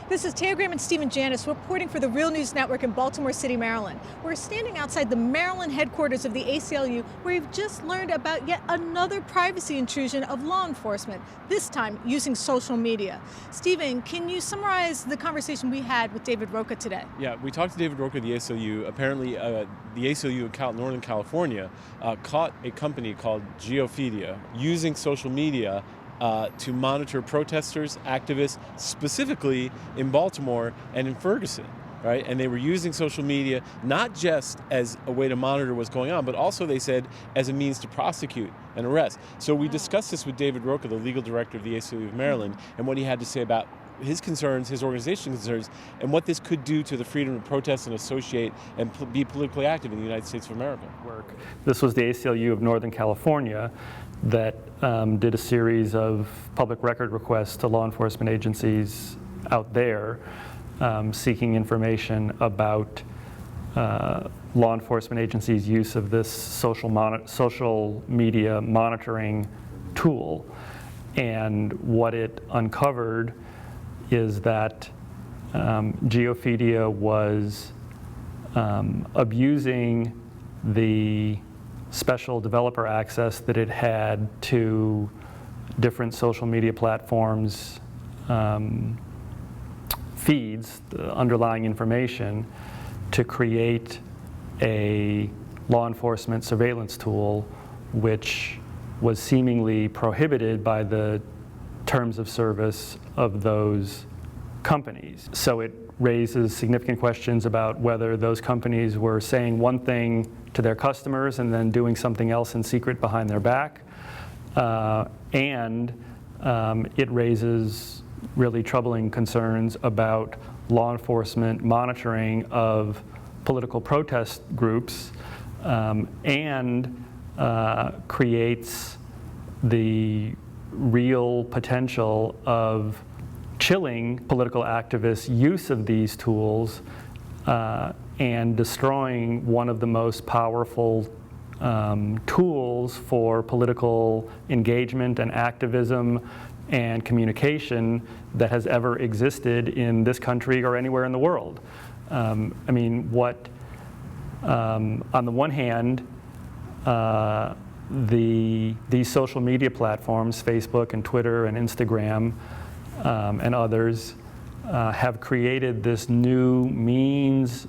This is Taya Graham and Stephen Janis reporting for the Real News Network in Baltimore City, Maryland. We're standing outside the Maryland headquarters of the ACLU, where we've just learned about yet another privacy intrusion of law enforcement, this time using social media. Stephen, can you summarize the conversation we had with David Rocha today? Yeah, we talked to David Rocha of the ACLU. Apparently, the ACLU in Northern California caught a company called Geofeedia using social media to monitor protesters, activists, specifically in Baltimore and in Ferguson, right? And they were using social media not just as a way to monitor what's going on, but also, they said, as a means to prosecute and arrest. So we discussed this with David Rocha, the legal director of the ACLU of Maryland, and what he had to say about his concerns, his organization's concerns, and what this could do to the freedom to protest and associate and be politically active in the United States of America. This was the ACLU of Northern California that did a series of public record requests to law enforcement agencies out there seeking information about law enforcement agencies' use of this social media monitoring tool. And what it uncovered is that Geofeedia was abusing the special developer access that it had to different social media platforms' feeds, the underlying information, to create a law enforcement surveillance tool which was seemingly prohibited by the terms of service of those companies. So it raises significant questions about whether those companies were saying one thing to their customers and then doing something else in secret behind their back. And it raises really troubling concerns about law enforcement monitoring of political protest groups and creates the real potential of chilling political activists' use of these tools and destroying one of the most powerful tools for political engagement and activism and communication that has ever existed in this country or anywhere in the world. I mean, on the one hand, these social media platforms, Facebook and Twitter and Instagram and others, have created this newly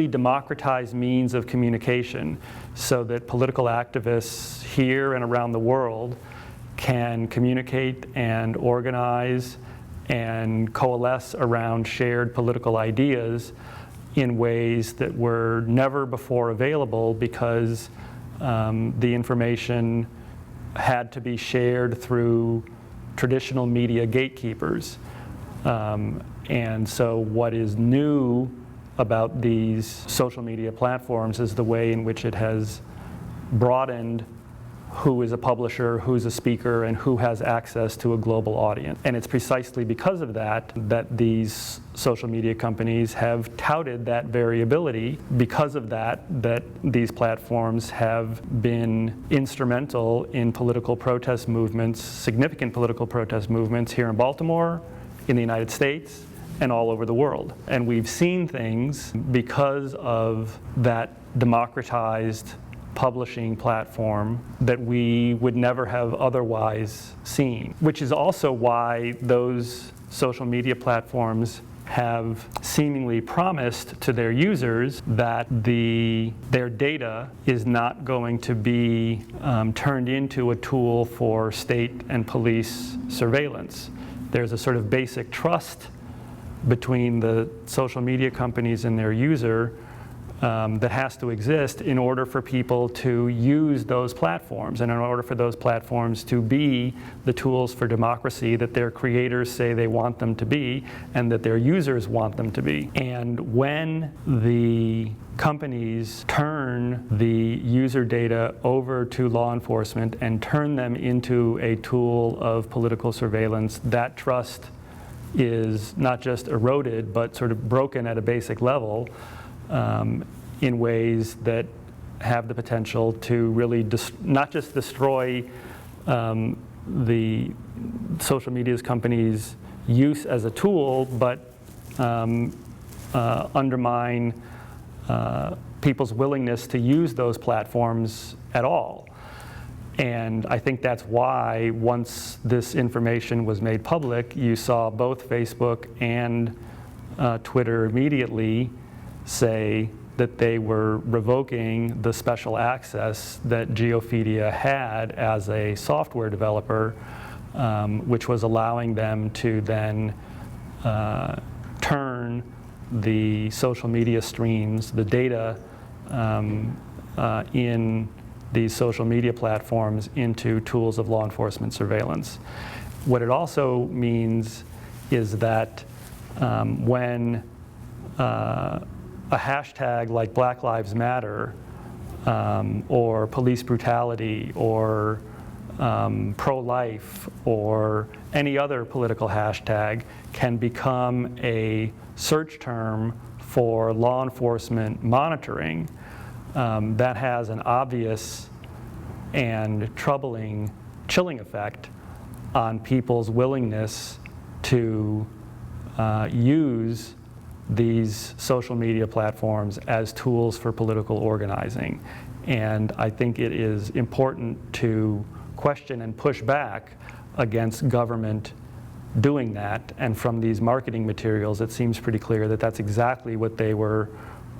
democratized means of communication so that political activists here and around the world can communicate and organize and coalesce around shared political ideas in ways that were never before available because the information had to be shared through traditional media gatekeepers. And so what is new about these social media platforms is the way in which it has broadened who is a publisher, who's a speaker, and who has access to a global audience. And it's precisely because of that these social media companies have touted that variability. Because of that these platforms have been instrumental in political protest movements, significant political protest movements here in Baltimore, in the United States, and all over the world. And we've seen things because of that democratized publishing platform that we would never have otherwise seen, which is also why those social media platforms have seemingly promised to their users that their data is not going to be turned into a tool for state and police surveillance. There's a sort of basic trust between the social media companies and their user that has to exist in order for people to use those platforms and in order for those platforms to be the tools for democracy that their creators say they want them to be and that their users want them to be. And when the companies turn the user data over to law enforcement and turn them into a tool of political surveillance, that trust is not just eroded but sort of broken at a basic level in ways that have the potential to really not just destroy the social media companies' use as a tool, but undermine people's willingness to use those platforms at all. And I think that's why, once this information was made public, you saw both Facebook and Twitter immediately say that they were revoking the special access that Geofeedia had as a software developer, which was allowing them to then turn the social media streams, the data in these social media platforms, into tools of law enforcement surveillance. What it also means is that when a hashtag like Black Lives Matter or police brutality or pro-life or any other political hashtag can become a search term for law enforcement monitoring, that has an obvious and troubling chilling effect on people's willingness to use these social media platforms as tools for political organizing. And I think it is important to question and push back against government doing that. And from these marketing materials, it seems pretty clear that that's exactly what they were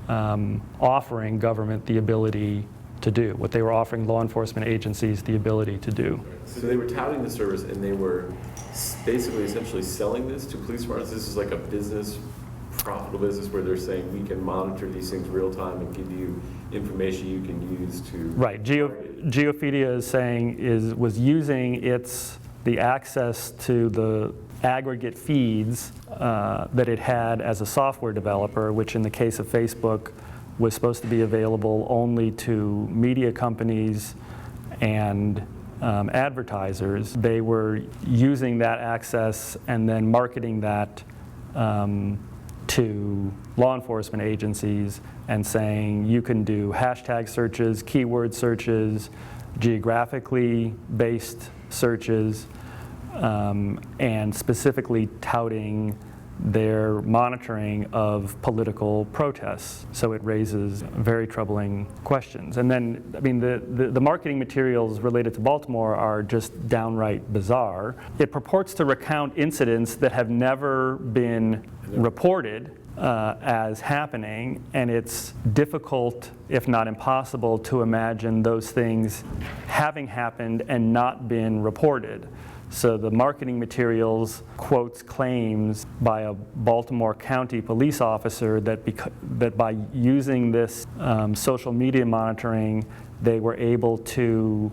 offering government the ability to do, what they were offering law enforcement agencies the ability to do. So they were touting the service, and they were basically essentially selling this to police departments. This is like a business, profitable business, where they're saying we can monitor these things real time and give you information you can use to. Right. Geofeedia is saying was using the access to the aggregate feeds that it had as a software developer, which in the case of Facebook was supposed to be available only to media companies and advertisers. They were using that access and then marketing that to law enforcement agencies and saying you can do hashtag searches, keyword searches, geographically based searches, and specifically touting their monitoring of political protests. So it raises very troubling questions. And then, I mean, the marketing materials related to Baltimore are just downright bizarre. It purports to recount incidents that have never been reported as happening, and it's difficult, if not impossible, to imagine those things having happened and not been reported. So the marketing materials quotes claims by a Baltimore County police officer that by using this social media monitoring, they were able to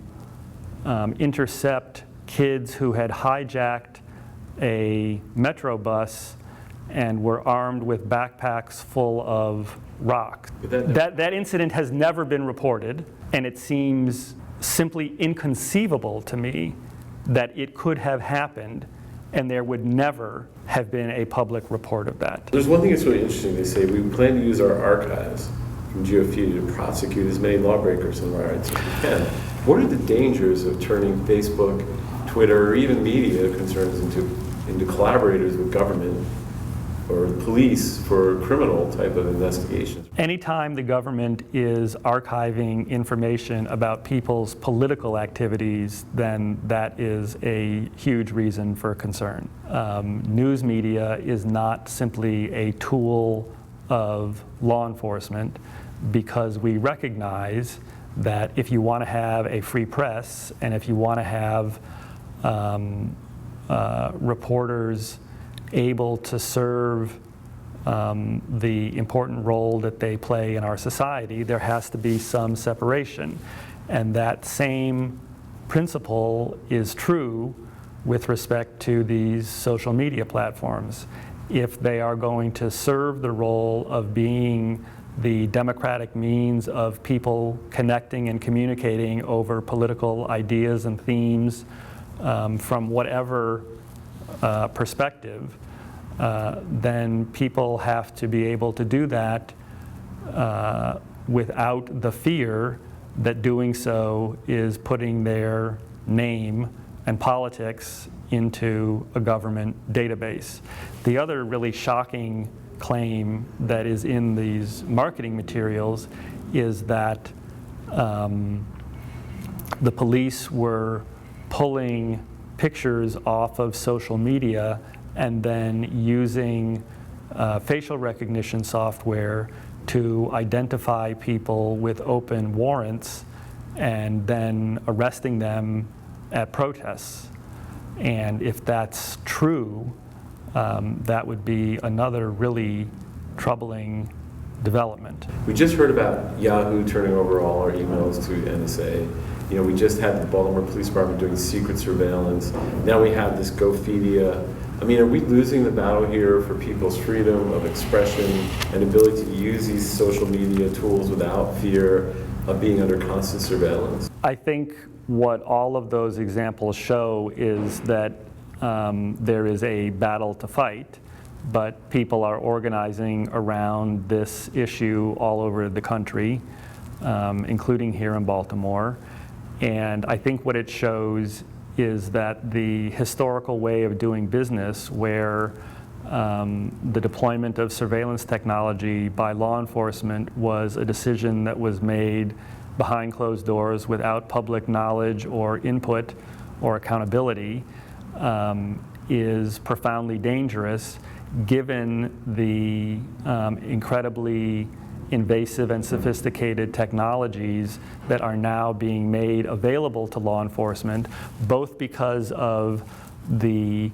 intercept kids who had hijacked a metro bus and were armed with backpacks full of rocks. That incident has never been reported, and it seems simply inconceivable to me that it could have happened and there would never have been a public report of that. There's one thing that's really interesting. They say we plan to use our archives from Geofeedia to prosecute as many lawbreakers and rights as we can. What are the dangers of turning Facebook, Twitter, or even media concerns into collaborators with government or police for criminal type of investigations? Anytime the government is archiving information about people's political activities, then that is a huge reason for concern. News media is not simply a tool of law enforcement, because we recognize that if you want to have a free press and if you want to have reporters able to serve the important role that they play in our society, there has to be some separation. And that same principle is true with respect to these social media platforms. If they are going to serve the role of being the democratic means of people connecting and communicating over political ideas and themes from whatever perspective, then people have to be able to do that without the fear that doing so is putting their name and politics into a government database. The other really shocking claim that is in these marketing materials is that the police were pulling pictures off of social media and then using facial recognition software to identify people with open warrants and then arresting them at protests. And if that's true, that would be another really troubling development. We just heard about Yahoo turning over all our emails to NSA. You know, we just had the Baltimore Police Department doing secret surveillance. Now we have this Geofeedia. I mean, are we losing the battle here for people's freedom of expression and ability to use these social media tools without fear of being under constant surveillance? I think what all of those examples show is that there is a battle to fight, but people are organizing around this issue all over the country, including here in Baltimore. And I think what it shows is that the historical way of doing business, where the deployment of surveillance technology by law enforcement was a decision that was made behind closed doors without public knowledge or input or accountability, is profoundly dangerous given the incredibly invasive and sophisticated technologies that are now being made available to law enforcement, both because of the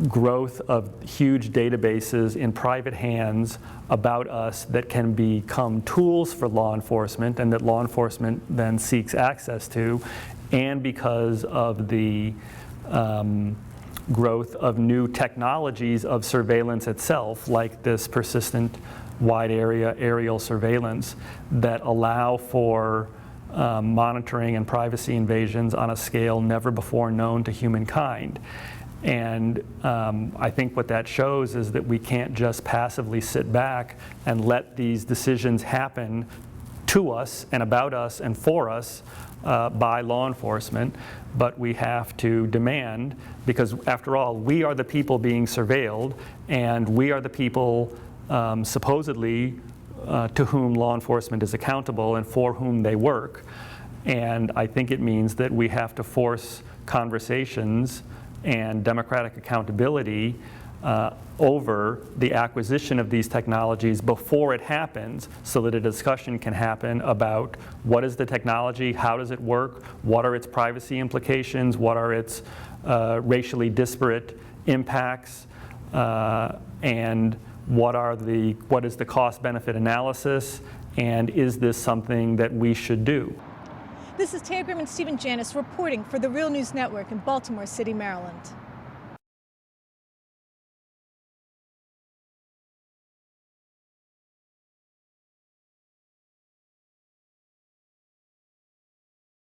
growth of huge databases in private hands about us that can become tools for law enforcement and that law enforcement then seeks access to, and because of the growth of new technologies of surveillance itself, like this persistent wide area aerial surveillance that allow for monitoring and privacy invasions on a scale never before known to humankind. And I think what that shows is that we can't just passively sit back and let these decisions happen to us and about us and for us by law enforcement, but we have to demand, because after all, we are the people being surveilled, and we are the people supposedly to whom law enforcement is accountable and for whom they work. And I think it means that we have to force conversations and democratic accountability over the acquisition of these technologies before it happens, so that a discussion can happen about what is the technology, how does it work, what are its privacy implications, what are its racially disparate impacts, and what is the cost-benefit analysis, and is this something that we should do? This is Taya Grimm and Stephen Janis reporting for the Real News Network in Baltimore City, Maryland.